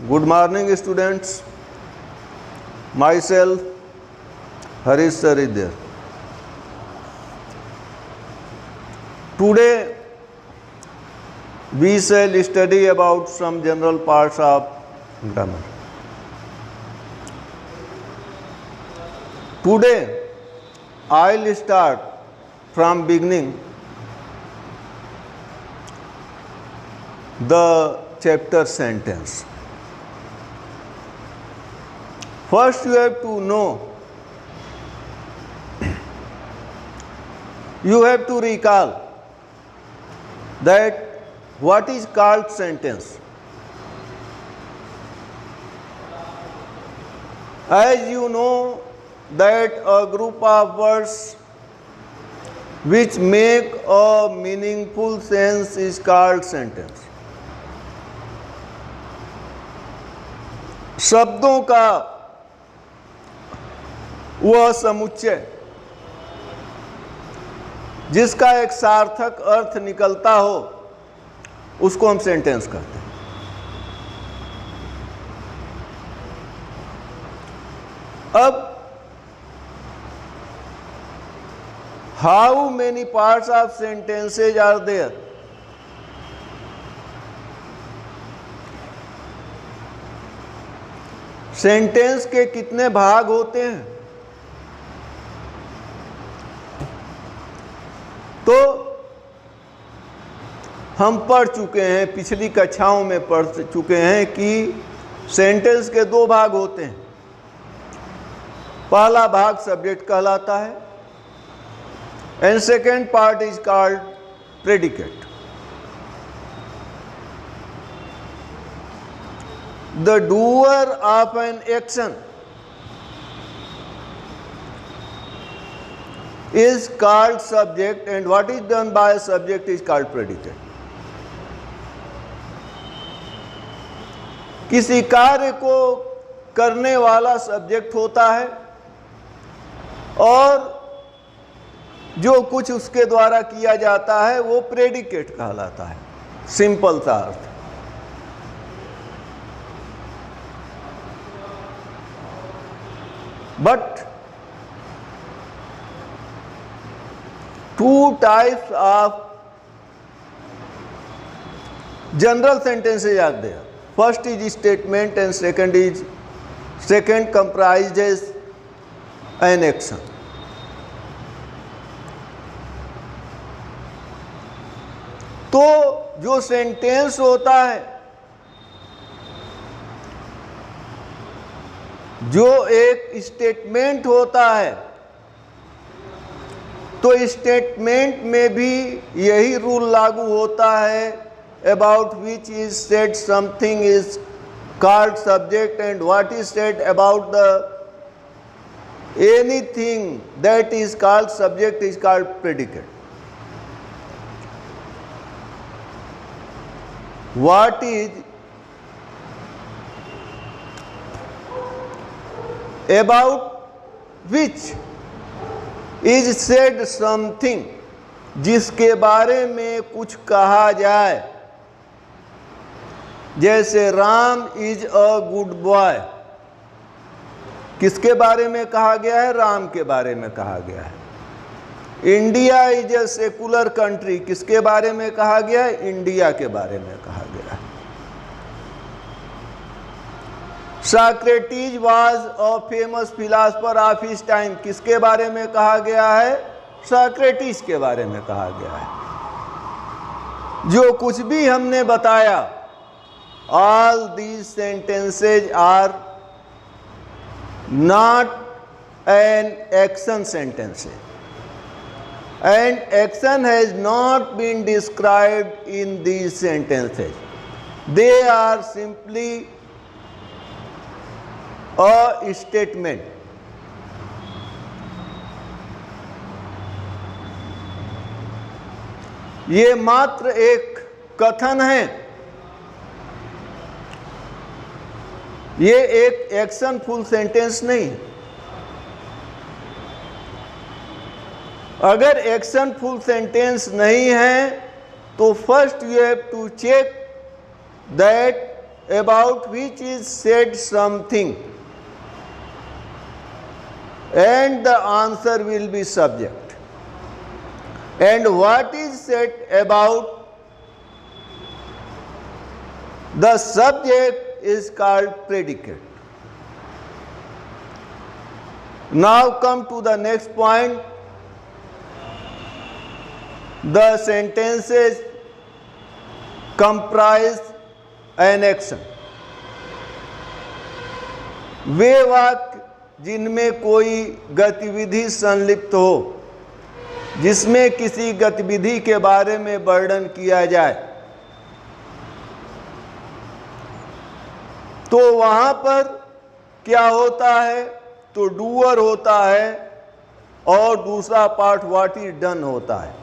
Good morning, students. Myself, Harish sir is there. Today, we shall study about some general parts of grammar. Today, I'll start from beginning the chapter sentence. First, you have to know, you have to recall that what is called sentence. As you know that a group of words which make a meaningful sense is called sentence. शब्दों का वह समुच्चय जिसका एक सार्थक अर्थ निकलता हो उसको हम सेंटेंस कहते हैं। अब how many parts of sentences are there? Sentence के कितने भाग होते हैं? तो हम पढ़ चुके हैं, पिछली कक्षाओं में पढ़ चुके हैं कि सेंटेंस के दो भाग होते हैं। पहला भाग सब्जेक्ट कहलाता है and second part is called predicate. The doer of an action is called subject and what is done by a subject is called predicate. किसी कार्य को करने वाला सब्जेक्ट होता है और जो कुछ उसके द्वारा किया जाता है वो प्रेडिकेट कहलाता है। सिंपल सा अर्थ। But two types of general sentences are there. First is statement and second comprises an action. तो जो सेंटेंस होता है, जो एक स्टेटमेंट होता है, तो स्टेटमेंट में भी यही रूल लागू होता है about which is said something is called subject and what is said about the anything that is called subject is called predicate. What is about which is said something, जिसके बारे में कुछ कहा जाए। जैसे Ram is a good boy, किसके बारे में कहा गया है? राम के बारे में कहा गया है। India is a secular country, किसके बारे में कहा गया है? इंडिया के बारे में कहा गया है। Socrates was a famous philosopher of his time, किसके बारे में कहा गया है? Socrates के बारे में कहा गया है। जो कुछ भी हमने बताया, all these sentences are not an action sentences and action has not been described in these sentences. They are simply a statement. ये मात्र एक कथन है, ये एक एक्शन फुल सेंटेंस नहीं। अगर एक्शन फुल सेंटेंस नहीं है तो first you have to check that about which is said something, and the answer will be subject. And what is said about the subject is called predicate. Now come to the next point. The sentences comprise an action. वे वाक्य जिनमें कोई गतिविधि संलिप्त हो, जिसमें किसी गतिविधि के बारे में वर्णन किया जाए, तो वहां पर क्या होता है? तो डूअर होता है और दूसरा पार्ट व्हाट इज डन होता है।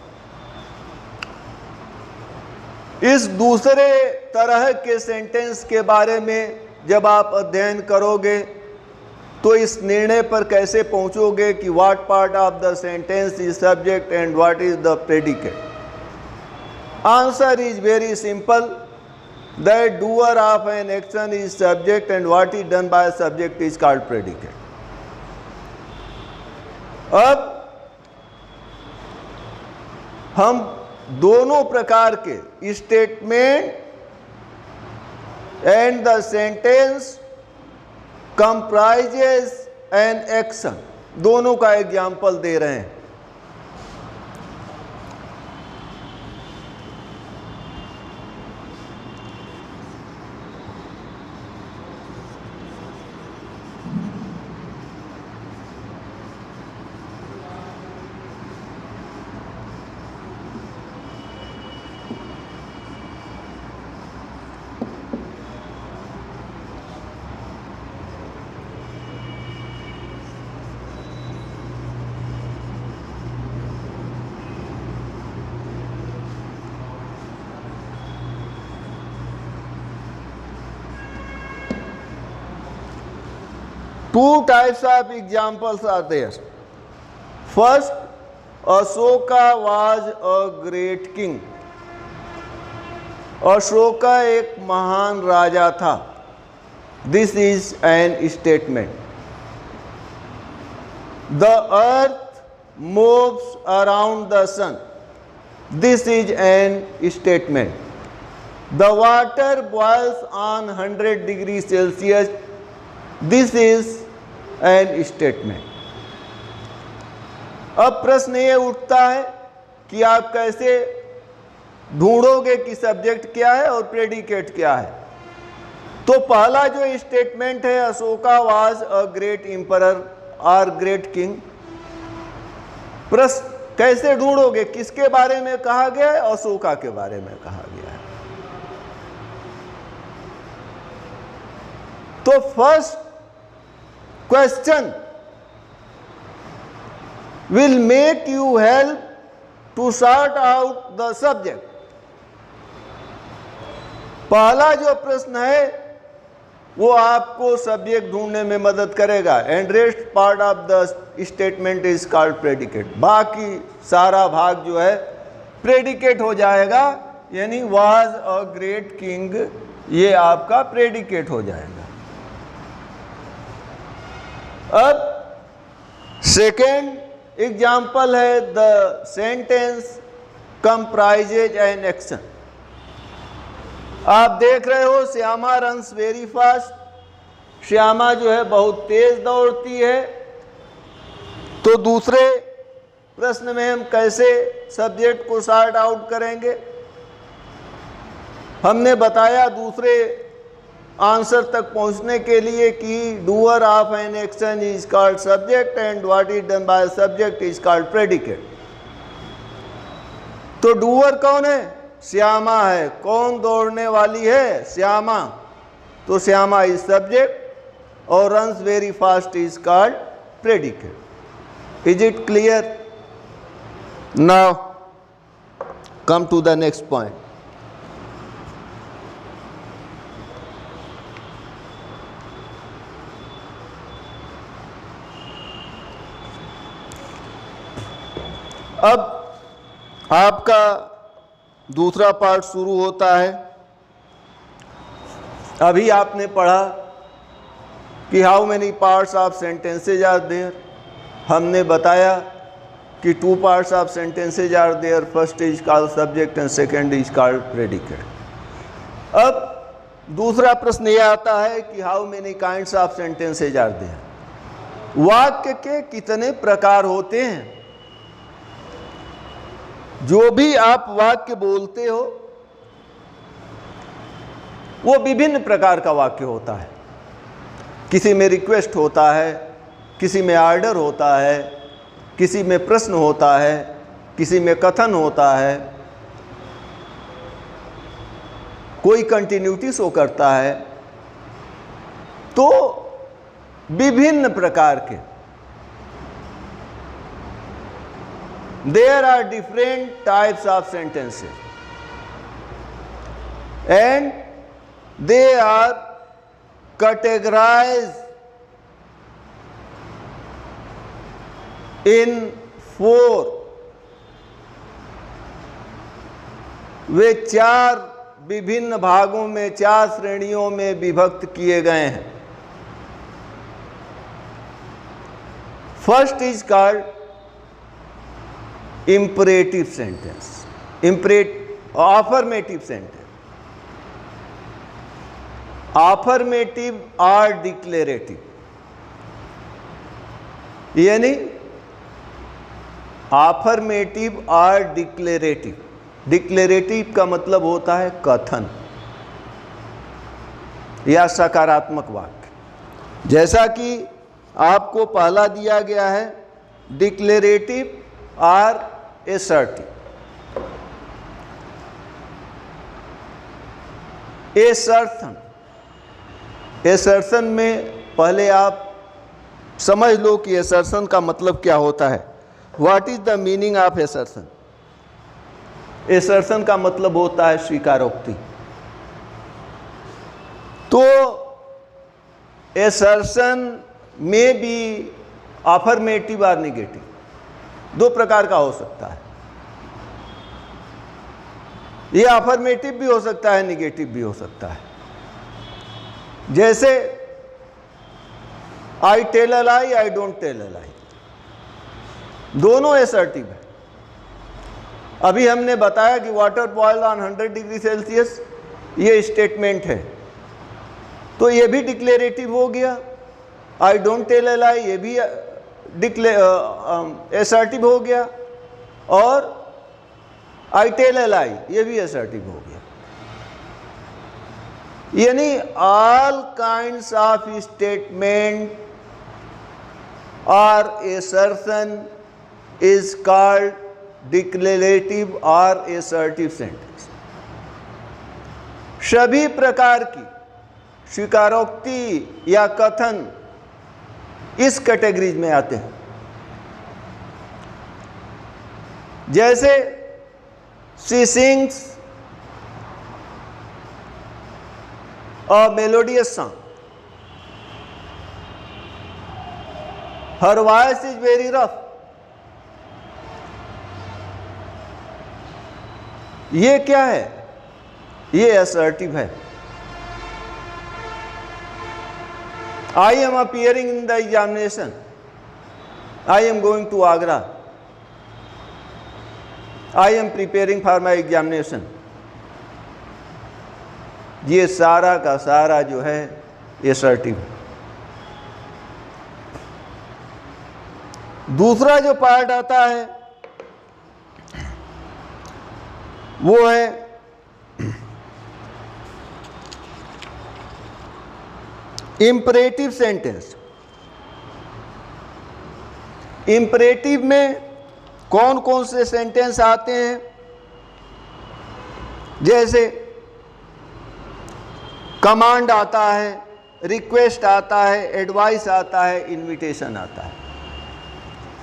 इस दूसरे तरह के सेंटेंस के बारे में जब आप अध्ययन करोगे तो इस निर्णय पर कैसे पहुंचोगे कि what part of the sentence is subject and what is the predicate? Answer is very simple, that doer of an action is subject and what is done by subject is called predicate. अब हम दोनों प्रकार के statement and the sentence comprises an action, दोनों का example दे रहे हैं। Two types of examples are there. First, Ashoka was a great king. Ashoka एक महान राजा था. This is an statement. The earth moves around the sun. This is an statement. The water boils on 100 degrees Celsius. This is an statement. अब प्रश्न ये उठता है कि आप कैसे ढूंढोगे कि सब्जेक्ट क्या है और प्रेडिकेट क्या है. तो पहला जो स्टेटमेंट है, Ashoka was a great emperor और ग्रेट किंग. प्रश्न कैसे ढूंढोगे, किसके बारे में कहा गया है? अशोका के बारे में कहा गया है. तो first question will make you help to sort out the subject. पहला जो प्रश्न है वो आपको सब्जेक्ट ढूंढने में मदद करेगा. And rest part of the statement is called predicate. बाकी सारा भाग जो है प्रेडिकेट हो जाएगा, यानी वाज अ ग्रेट किंग, ये आपका प्रेडिकेट हो जाएगा. अब सेकेंड एग्जाम्पल है, the sentence comprises an action. आप देख रहे हो Shyama runs very fast. Shyama जो है बहुत तेज दौड़ती है. तो दूसरे प्रश्न में हम कैसे सब्जेक्ट को सॉर्ट आउट करेंगे? हमने बताया दूसरे आंसर तक पहुंचने के लिए कि doer of an action is called subject and what is done by subject is called predicate. तो डूअर कौन है? श्यामा है. कौन दौड़ने वाली है? श्यामा. तो श्यामा इज सब्जेक्ट और runs very fast is called predicate. Is it clear? Now come to the next point. अब आपका दूसरा पार्ट शुरू होता है. अभी आपने पढ़ा कि how many parts of sentences are there. हमने बताया कि 2 parts of sentences are there, first is called subject and second is called predicate. अब दूसरा प्रश्न यह आता है कि how many kinds of sentences are there. वाक्य के कितने प्रकार होते हैं? जो भी आप वाक्य बोलते हो वो विभिन्न प्रकार का वाक्य होता है। किसी में रिक्वेस्ट होता है, किसी में ऑर्डर होता है, किसी में प्रश्न होता है, किसी में कथन होता है, कोई कंटिन्यूटी शो करता है। तो विभिन्न प्रकार के there are different types of sentences and they are categorized in 4। वे 4 विभिन्न भागों में, 4 श्रेणियों में विभक्त किए गए हैं। First is called imperative sentence, affirmative sentence. affirmative और डिक्लेरेटिव, यानी affirmative और डिक्लेरेटिव। डिक्लेरेटिव का मतलब होता है कथन या सकारात्मक वाक्य। जैसा कि आपको पहला दिया गया है डिक्लेरेटिव और एसर्टिव। एसर्शन में पहले आप समझ लो कि एसर्शन का मतलब क्या होता है। What is the meaning of assertion? Assertion का मतलब होता है स्वीकारोक्ति। तो एसर्शन में भी अफर्मेटिव और निगेटिव 2 प्रकार का हो सकता है। यह अफर्मेटिव भी हो सकता है, निगेटिव भी हो सकता है। जैसे I tell a lie, I don't tell a lie, दोनों एसर्टिव है। अभी हमने बताया कि water boil on 100 degree Celsius, ये स्टेटमेंट है, तो ये भी डिक्लेरेटिव हो गया। आई डोंट टेल अ लाई, ये भी एसर्टिव हो गया। और आई टेल अ लाई, ये भी एसर्टिव हो गया। यानी ऑल काइंड्स ऑफ स्टेटमेंट और assertion is called declarative और assertive sentence। सभी प्रकार की स्वीकारोक्ति या कथन इस कैटेगरीज में आते हैं। जैसे she sings a melodious song, her voice is very rough। ये क्या है? ये assertive है। I am appearing in the examination, I am going to Agra, I am preparing for my examination। ये सारा का सारा जो है एसर्टिव। दूसरा जो पार्ट आता है वो है इंपरेटिव सेंटेंस। इंपरेटिव में कौन कौन से सेंटेंस आते हैं? जैसे कमांड आता है, रिक्वेस्ट आता है, एडवाइस आता है, इनविटेशन आता है।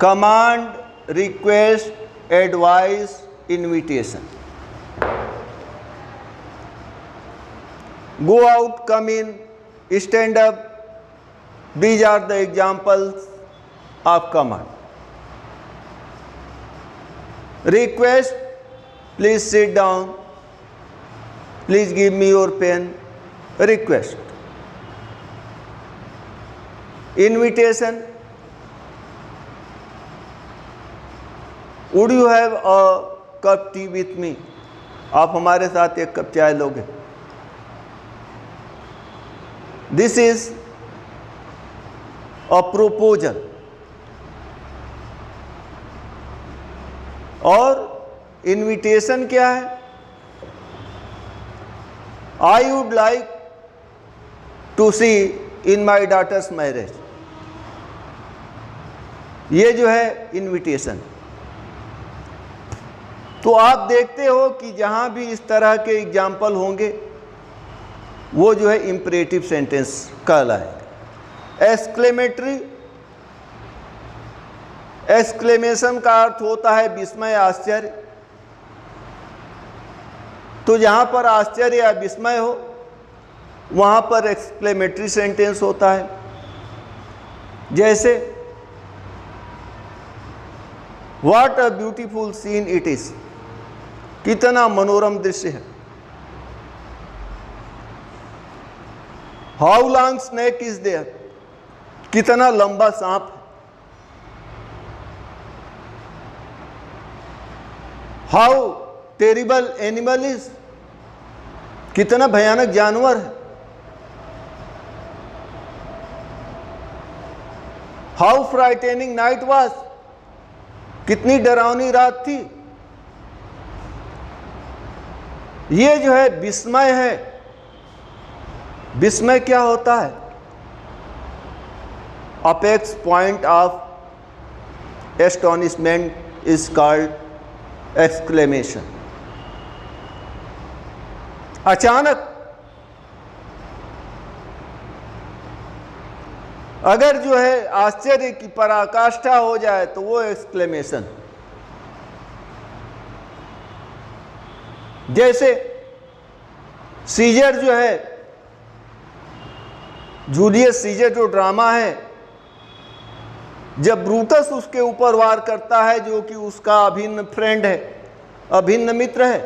Command, request, advice, invitation. Go out, come in, stand up, these are the examples of command. Request, please sit down, please give me your pen, request, invitation, would you have a cup tea with me? आप हमारे साथ एक cup चाय लोगे? This is a proposal. और invitation क्या है? I would like to see in my daughter's marriage. ये जो है invitation. तो आप देखते हो कि जहाँ भी इस तरह के एग्जाम्पल होंगे वो जो है इम्परेटिव सेंटेंस कहलाएंगे। एक्सक्लेमेटरी, एक्सक्लेमेशन का अर्थ होता है विस्मय, आश्चर्य। तो जहाँ पर आश्चर्य या विस्मय हो वहाँ पर एक्सक्लेमेटरी सेंटेंस होता है। जैसे what a beautiful scene it is, कितना मनोरम दृश्य है। How long snake is there, कितना लंबा सांप है। हाउ टेरिबल एनिमल इज, कितना भयानक जानवर है। हाउ फ्राइटेनिंग नाइट वाज, कितनी डरावनी रात थी। ये जो है विस्मय है। विस्मय क्या होता है? Apex point of astonishment is called exclamation. अचानक अगर जो है आश्चर्य की पराकाष्ठा हो जाए तो वो एक्सक्लेमेशन। जैसे सीजर जो है, जूलियस सीजर जो ड्रामा है, जब ब्रूटस उसके ऊपर वार करता है जो कि उसका अभिन्न फ्रेंड है, अभिन्न मित्र है,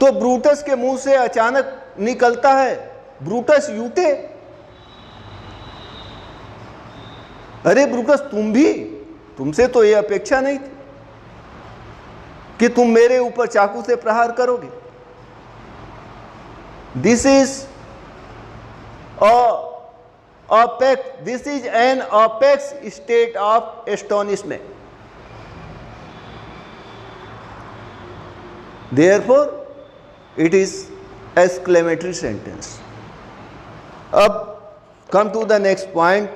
तो ब्रूटस के मुंह से अचानक निकलता है ब्रूटस यूटे। अरे ब्रूटस, तुम भी, तुमसे तो ये अपेक्षा नहीं थी कि तुम मेरे ऊपर चाकू से प्रहार करोगे। This is this is an apex state of astonishment. Therefore it is exclamatory sentence. अब come to the next point,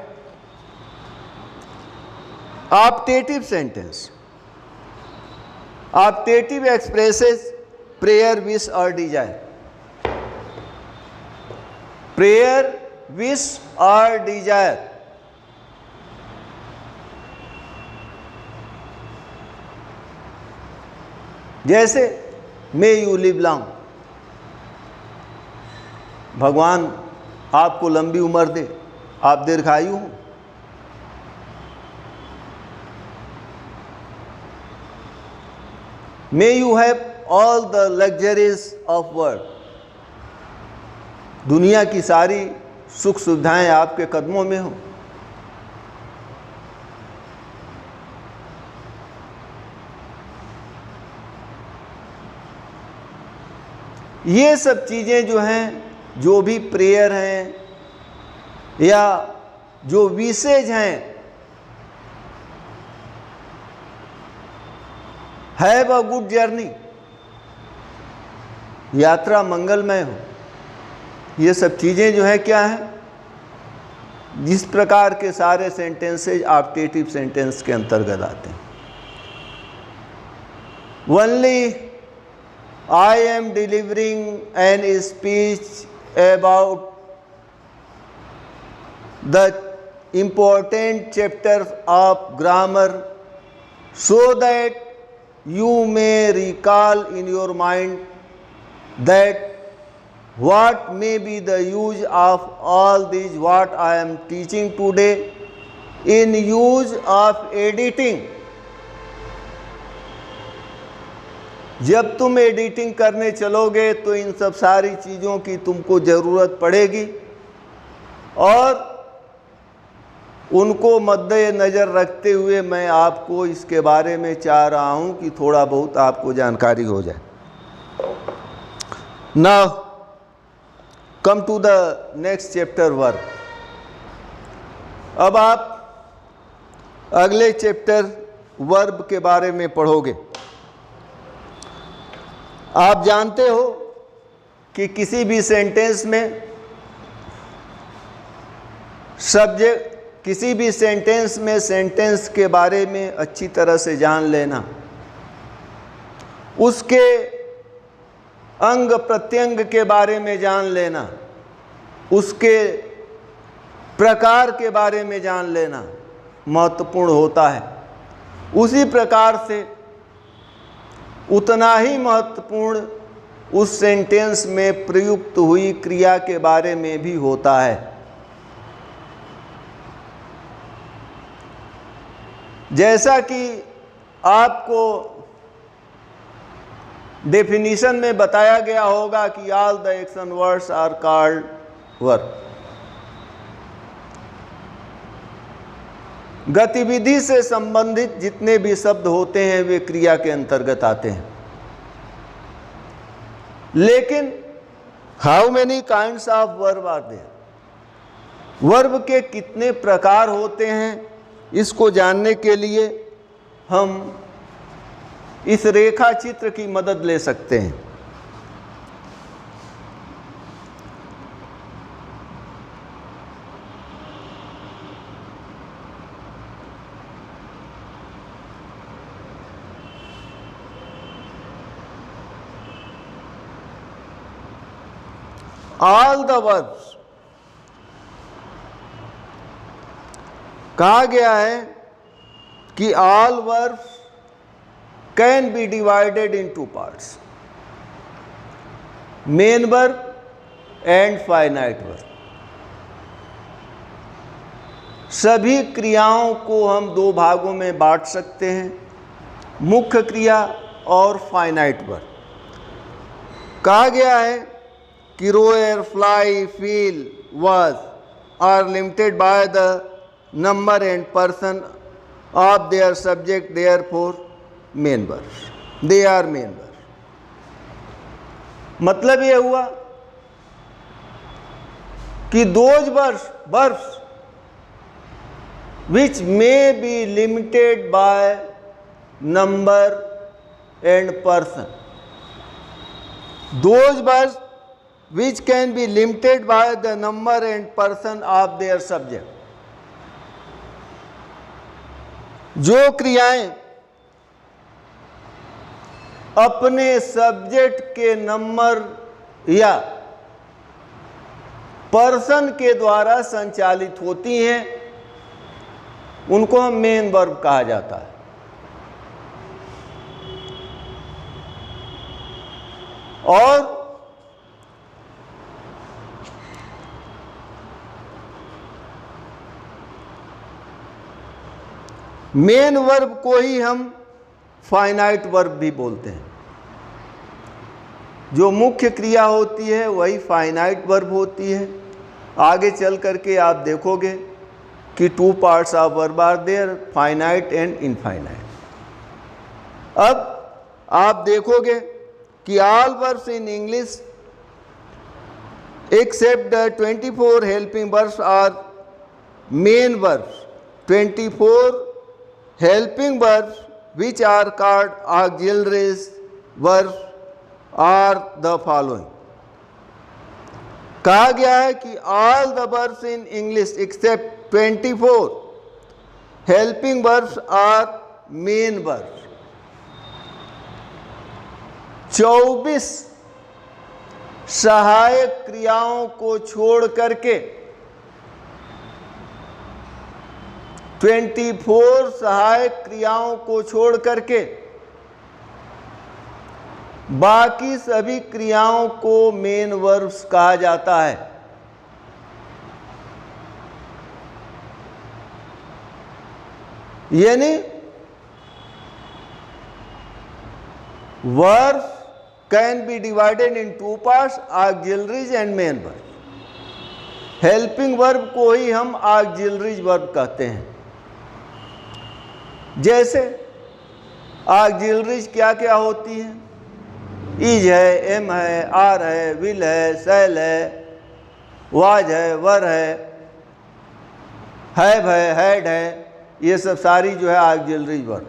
optative sentence. Optative expresses prayer, wish और डिजायर। प्रेयर, विश और डिजायर। जैसे मे यू लिव लॉन्ग, भगवान आपको लंबी उम्र दे, आप दीर्घायु हो। May you have all the luxuries of world, दुनिया की सारी सुख सुविधाएं आपके कदमों में हो। ये सब चीज़ें जो हैं, जो भी प्रेयर हैं या जो विशेज हैं, हैव अ गुड जर्नी, यात्रा मंगलमय हो। ये सब चीज़ें जो है क्या है, जिस प्रकार के सारे सेंटेंसेज ऑप्टेटिव सेंटेंस के अंतर्गत आते हैं। Only I am delivering an speech about the important chapter of grammar so that you may recall in your mind that what may be the use of all these what I am teaching today in use of editing जब तुम editing करने चलोगे तो इन सब सारी चीज़ों की तुमको ज़रूरत पड़ेगी और उनको मद्देनज़र रखते हुए मैं आपको इसके बारे में चाह रहा हूँ कि थोड़ा बहुत आपको जानकारी हो जाए। Now come to the next chapter verb. अब आप अगले चैप्टर वर्ब के बारे में पढ़ोगे। आप जानते हो कि किसी भी सेंटेंस में सेंटेंस के बारे में अच्छी तरह से जान लेना, उसके अंग प्रत्यंग के बारे में जान लेना, उसके प्रकार के बारे में जान लेना महत्वपूर्ण होता है। उसी प्रकार से उतना ही महत्वपूर्ण उस सेंटेंस में प्रयुक्त हुई क्रिया के बारे में भी होता है। जैसा कि आपको डेफिनेशन में बताया गया होगा कि all the action words are called verb. गतिविधि से संबंधित जितने भी शब्द होते हैं वे क्रिया के अंतर्गत आते हैं। लेकिन how many kinds of verb are there? Verb के कितने प्रकार होते हैं, इसको जानने के लिए हम इस रेखा चित्र की मदद ले सकते हैं। ऑल द वर्ब्स कहा गया है कि all verbs can be divided in two parts, main verb and finite verb. सभी क्रियाओं को हम दो भागों में बांट सकते हैं, मुख्य क्रिया और फाइनाइट वर्ब। कहा गया है कि roar, fly, feel, was are limited by the number and person of their subject, therefore main verb, they are main verb. मतलब यह हुआ कि those verbs which may be limited by number and person, those verbs which can be limited by the number and person of their subject, जो क्रियाएं अपने subject के number या person के द्वारा संचालित होती हैं उनको हम मेन वर्ब कहा जाता है। और मेन वर्ब को ही हम फाइनाइट वर्ब भी बोलते हैं। जो मुख्य क्रिया होती है वही फाइनाइट वर्ब होती है। आगे चल करके आप देखोगे कि two parts of verb are there, finite and infinite. अब आप देखोगे कि all verbs in English except the 24 helping verbs are main verbs. 24 helping verbs which are called auxiliary verbs are the following. कहा गया है कि all the verbs in English except 24 helping verbs are main verbs. 24 सहायक क्रियाओं को छोड़ करके 24 सहायक क्रियाओं को छोड़ करके बाकी सभी क्रियाओं को मेन वर्ब्स कहा जाता है। यानी verb can be divided in two parts, auxiliaries and main verb. Helping verb को ही हम ऑक्सिलरीज वर्ब कहते हैं। जैसे ऑक्सिलरीज क्या क्या होती हैं? इज है, एम है, आर है, विल है, सेल है, वाज है, वर है, हैव है, हैड है, ये सब सारी जो है ऑक्सिलरीज वर्ब।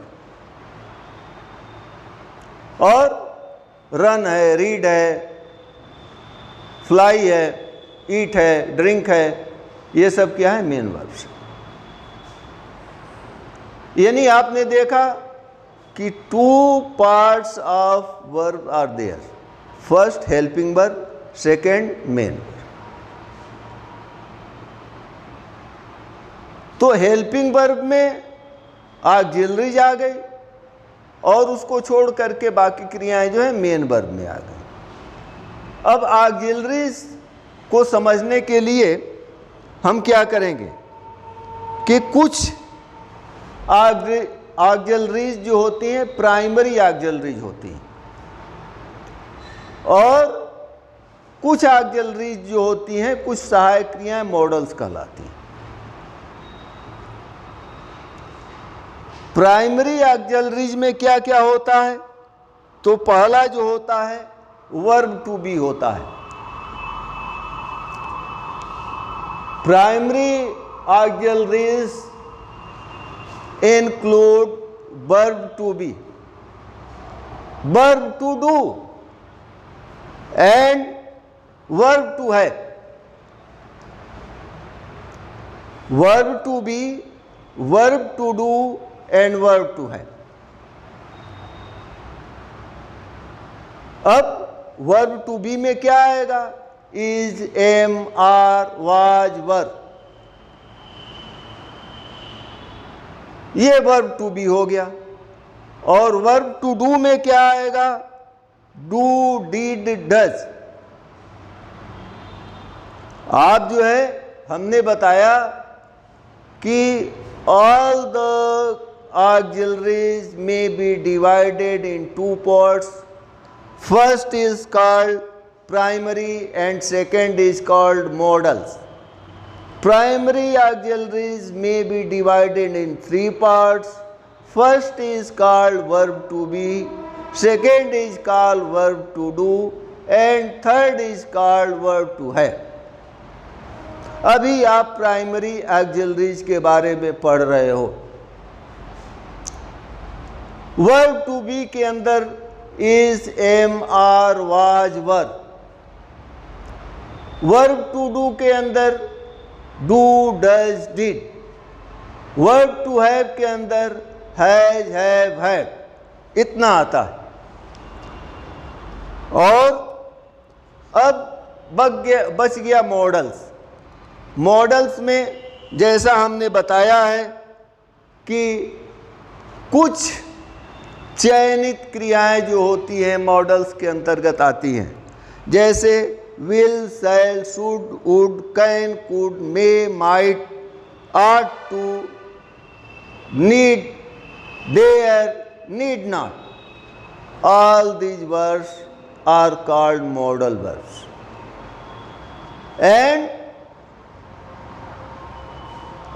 और रन है, रीड है, फ्लाई है, ईट है, ड्रिंक है, ये सब क्या है? Main verbs. यानी आपने देखा कि two parts of verb are there, first helping verb, second main verb. तो हेल्पिंग वर्ब में ऑक्सिलरीज आ गई और उसको छोड़ करके बाकी क्रियाएं जो है मेन वर्ब में आ गई। अब ऑक्सिलरीज को समझने के लिए हम क्या करेंगे कि कुछ ऑक्सिलरीज जो होती हैं प्राइमरी ऑक्सिलरीज होती हैं और कुछ ऑक्सिलरीज जो होती हैं, कुछ सहायक क्रियाएं मॉडल्स कहलाती हैं। प्राइमरी ऑक्सिलरीज में क्या क्या होता है? तो पहला जो होता है वर्ब टू बी होता है। Primary auxiliaries include verb to be, verb to do and verb to have. Verb to be, verb to do and verb to have. अब verb to be में क्या आएगा? is, am, are, was, were। ये verb to be हो गया। और verb to do में क्या आएगा? Do, did, does. आप जो है हमने बताया कि all the auxiliaries may be divided in two parts, first is called primary and second is called models. Primary auxiliaries may be divided in three parts. First is called verb to be, second is called verb to do, and third is called verb to have. अभी आप primary auxiliaries के बारे में पढ़ रहे हो। Verb to be के अंदर is, am, are, was, were। Verb to do के अंदर do, does, did। Verb to have के अंदर हैज, हैव, हैड। इतना आता है। और अब बच गया मॉडल्स। मॉडल्स में जैसा हमने बताया है कि कुछ चयनित क्रियाएं जो होती हैं मॉडल्स के अंतर्गत आती हैं। जैसे will, shall, should, would, can, could, may, might, ought to, need, dare, need not. All these words are called modal verbs. And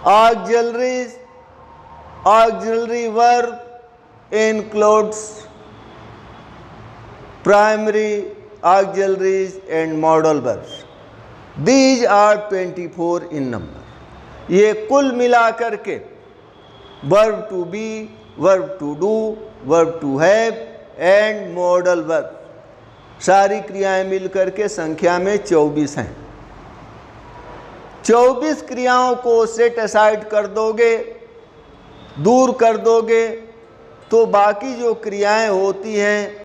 auxiliaries, auxiliary verb includes primary auxiliaries and modal verbs. These are 24 in number. ये कुल मिलाकर के verb to be, verb to do, verb to have and modal verb सारी क्रियाएं मिलकर के संख्या में 24 हैं। 24 क्रियाओं को सेट असाइड कर दोगे, दूर कर दोगे, तो बाकी जो क्रियाएं होती हैं